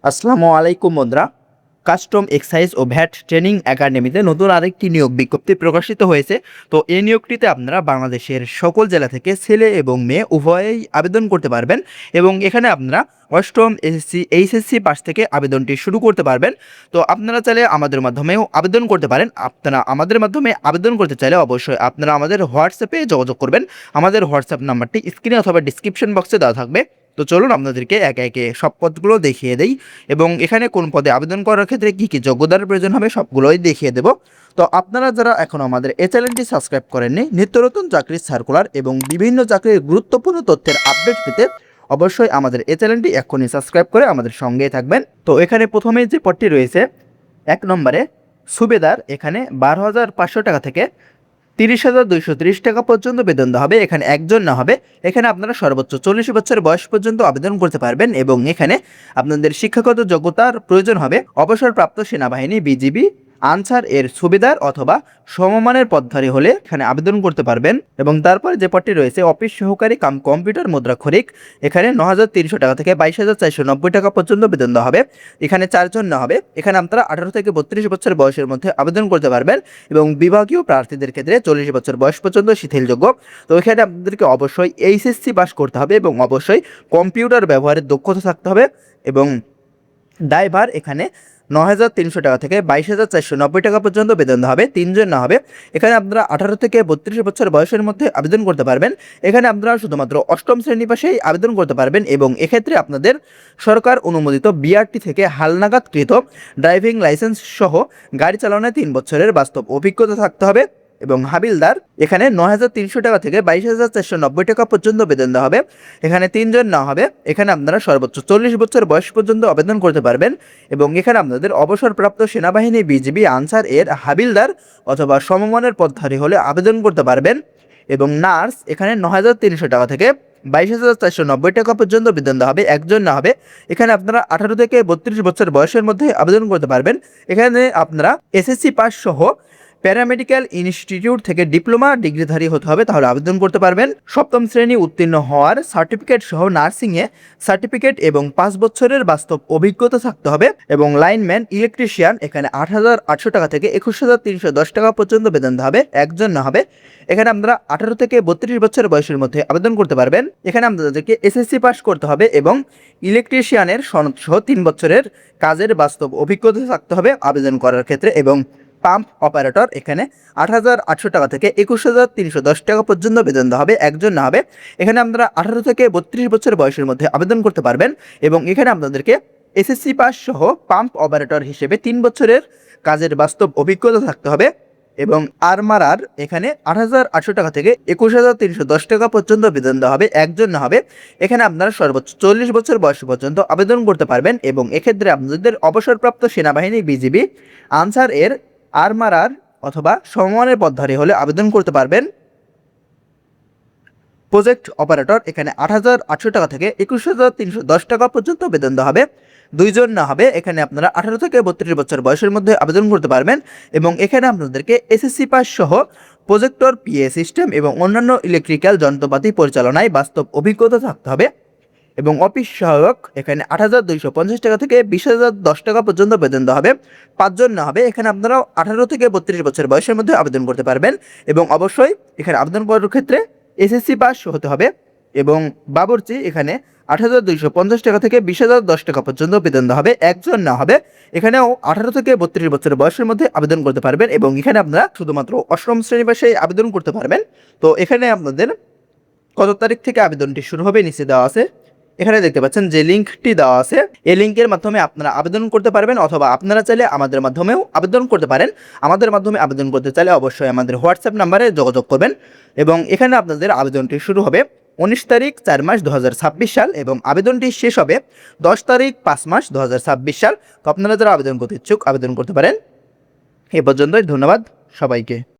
আসসালামু আলাইকুম বন্ধুরা। কাস্টম এক্সাইজ ও ভ্যাট ট্রেনিং একাডেমিতে নতুন আরেকটি নিয়োগ বিজ্ঞপ্তি প্রকাশিত হয়েছে। তো এই নিয়োগটিতে আপনারা বাংলাদেশের সকল জেলা থেকে ছেলে এবং মেয়ে উভয়েই আবেদন করতে পারবেন এবং এখানে আপনারা অষ্টম এসএসসি এইচএসসি পাস থেকে আবেদনটি শুরু করতে পারবেন। তো আপনারা চাইলে আমাদের মাধ্যমেও আবেদন করতে পারেন। আপনারা আমাদের মাধ্যমে আবেদন করতে চাইলে অবশ্যই আপনারা আমাদের হোয়াটসঅ্যাপে যোগাযোগ করবেন। আমাদের হোয়াটসঅ্যাপ নাম্বারটি স্ক্রিনে অথবা ডিসক্রিপশন বক্সে দেওয়া থাকবে। তো চলুন আপনাদেরকে একে একে সব পদগুলো দেখিয়ে দেই এবং এখানে কোন পদে আবেদন করার ক্ষেত্রে কী কী যোগ্যতার প্রয়োজন হবে সবগুলোই দেখিয়ে দেব। তো আপনারা যারা এখনও আমাদের এই চ্যানেলটি সাবস্ক্রাইব করেননি, নিত্য নতুন চাকরির সার্কুলার এবং বিভিন্ন চাকরির গুরুত্বপূর্ণ তথ্যের আপডেট পেতে অবশ্যই আমাদের এই চ্যানেলটি এখনই সাবস্ক্রাইব করে আমাদের সঙ্গেই থাকবেন। তো এখানে প্রথমে যে পদটি রয়েছে 1 নম্বরে সুবেদার, এখানে 12,500 টাকা থেকে 30,230 টাকা পর্যন্ত বেতন দেওয়া হবে। এখানে একজন না হবে, এখানে আপনারা সর্বোচ্চ 40 বছর বয়স পর্যন্ত আবেদন করতে পারবেন এবং এখানে আপনাদের শিক্ষাগত যোগ্যতার প্রয়োজন হবে অবসরপ্রাপ্ত সেনাবাহিনী বিজিবি আনসার এর সুবিধার অথবা সমমানের পদধারী হলে এখানে আবেদন করতে পারবেন। এবং তারপরে যে পদটি রয়েছে অফিস সহকারী কাম কম্পিউটার মুদ্রাক্ষরিক, এখানে 9,300 টাকা থেকে 22,490 টাকা পর্যন্ত বেতন দেওয়া হবে। এখানে 4 জন না হবে, এখানে আপনারা 18 থেকে 32 বছর বয়সের মধ্যে আবেদন করতে পারবেন এবং বিভাগীয় প্রার্থীদের ক্ষেত্রে 40 বছর বয়স পর্যন্ত শিথিলযোগ্য। তো এখানে আপনাদেরকে অবশ্যই এইচএসসি পাস করতে হবে এবং অবশ্যই কম্পিউটার ব্যবহারের দক্ষতা থাকতে হবে এবং ড্রাইভার এখানে 9,300 টাকা থেকে 22,490 টাকা পর্যন্ত বেতন দেওয়া হবে। 3 জন না হবে, এখানে আপনারা 18 থেকে 32 বছর বয়সের মধ্যে আবেদন করতে পারবেন। এখানে আপনারা শুধুমাত্র অষ্টম শ্রেণী পাশেই আবেদন করতে পারবেন এবং এক্ষেত্রে আপনাদের সরকার অনুমোদিত বিআরটি থেকে হালনাগাদকৃত ড্রাইভিং লাইসেন্স সহ গাড়ি চালানোর 3 বছরের বাস্তব অভিজ্ঞতা থাকতে হবে। এবং হাবিলদার, এখানে 9,300 টাকা থেকে 22,490 টাকা পর্যন্ত বেতন দেওয়া হবে। এখানে 3 জন না হবে, এখানে আপনারা সর্বোচ্চ 40 বছর বয়স পর্যন্ত আবেদন করতে পারবেন এবং এখানে আপনাদের অবসরপ্রাপ্ত সেনাবাহিনী বিজিবি আনসার এর হাবিলদার অথবা সমমানের পদধারী হলে আবেদন করতে পারবেন। এবং নার্স, এখানে 9,300 টাকা থেকে 22,490 টাকা পর্যন্ত বেতন দেওয়া হবে। একজন না হবে, এখানে আপনারা 18 থেকে 32 বছর বয়সের মধ্যে আবেদন করতে পারবেন। এখানে আপনারা এসএসসি পাস সহ প্যারামেডিক্যাল ইনস্টিটিউট থেকে ডিপ্লোমা ডিগ্রিধারী হতে হবে, তাহলে আবেদন করতে পারবেন। সপ্তম শ্রেণী উত্তীর্ণ হওয়ার সার্টিফিকেট সহ নার্সিংয়ে সার্টিফিকেট এবং 5 বছরের বাস্তব অভিজ্ঞতা থাকতে হবে। এবং লাইনম্যান ইলেকট্রিশিয়ান, এখানে 8,800 টাকা থেকে 21,310 টাকা পর্যন্ত বেতন দেওয়া হবে। একজন না হবে, এখানে আপনারা 18 থেকে 32 বছর বয়সের মধ্যে আবেদন করতে পারবেন। এখানে আপনাদেরকে এসএসসি পাস করতে হবে এবং ইলেকট্রিশিয়ানের সনদ সহ 3 বছরের কাজের বাস্তব অভিজ্ঞতা থাকতে হবে আবেদন করার ক্ষেত্রে। এবং পাম্প অপারেটর, এখানে 8,800 টাকা থেকে 21,310 টাকা পর্যন্ত বেতন দেওয়া হবে। একজন না হবে, এখানে আপনারা 18 থেকে 32 বছর বয়সের মধ্যে আবেদন করতে পারবেন এবং এখানে আপনাদেরকে এসএসসি পাস সহ পাম্প অপারেটর হিসেবে 3 বছরের কাজের বাস্তব অভিজ্ঞতা থাকতে হবে। এবং আর্মারার, এখানে 8,800 টাকা থেকে 21,310 টাকা পর্যন্ত বেতন দেওয়া হবে। একজন না হবে, এখানে আপনারা সর্বোচ্চ 40 বছর বয়স পর্যন্ত আবেদন করতে পারবেন এবং এক্ষেত্রে আপনাদের অবসরপ্রাপ্ত সেনাবাহিনী বিজিবি আনসার এর আর্মারার অথবা সমমানের পদধারী হলে আবেদন করতে পারবেন। প্রজেক্ট অপারেটর, এখানে 8,800 টাকা থেকে 21,310 টাকা পর্যন্ত বেতন দেওয়া হবে। 2 জন না হবে, এখানে আপনারা 18 থেকে 32 বছর বয়সের মধ্যে আবেদন করতে পারবেন এবং এখানে আপনাদেরকে এসএসসি পাস সহ প্রজেক্টর পিএ সিস্টেম এবং অন্যান্য ইলেকট্রিক্যাল যন্ত্রপাতি পরিচালনায় বাস্তব অভিজ্ঞতা থাকতে হবে। এবং অফিস সহায়ক, এখানে 8,250 টাকা থেকে 20,010 টাকা পর্যন্ত বেতন দেওয়া হবে। 5 জন না হবে, এখানে আপনারা 18 থেকে 32 বছর বয়সের মধ্যে আবেদন করতে পারবেন এবং অবশ্যই এখানে আবেদন করার ক্ষেত্রে এসএসসি পাস হতে হবে। এবং বাবুর্চি, এখানে 8,250 টাকা থেকে 20,010 টাকা পর্যন্ত বেতন দেওয়া হবে। একজন না হবে, এখানেও 18 থেকে 32 বছর বয়সের মধ্যে আবেদন করতে পারবেন এবং এখানে আপনারা শুধুমাত্র অষ্টম শ্রেণী পাশে আবেদন করতে পারবেন। তো এখানে আপনাদের কত তারিখ থেকে আবেদনটি শুরু হবে নিচে দেওয়া আছে, এখানে দেখতে পাচ্ছেন যে লিঙ্কটি দেওয়া আছে, এই লিঙ্কের মাধ্যমে আপনারা আবেদন করতে পারবেন অথবা আপনারা চাইলে আমাদের মাধ্যমেও আবেদন করতে পারেন। আমাদের মাধ্যমে আবেদন করতে চাইলে অবশ্যই আমাদের হোয়াটসঅ্যাপ নাম্বারে যোগাযোগ করবেন এবং এখানে আপনাদের আবেদনটি শুরু হবে 19 তারিখ 4 মাস 2026 সাল এবং আবেদনটি শেষ হবে 10 তারিখ 5 মাস 2026 সাল। তো আপনারা যারা আবেদন করতে ইচ্ছুক আবেদন করতে পারেন। এ পর্যন্তই, ধন্যবাদ সবাইকে।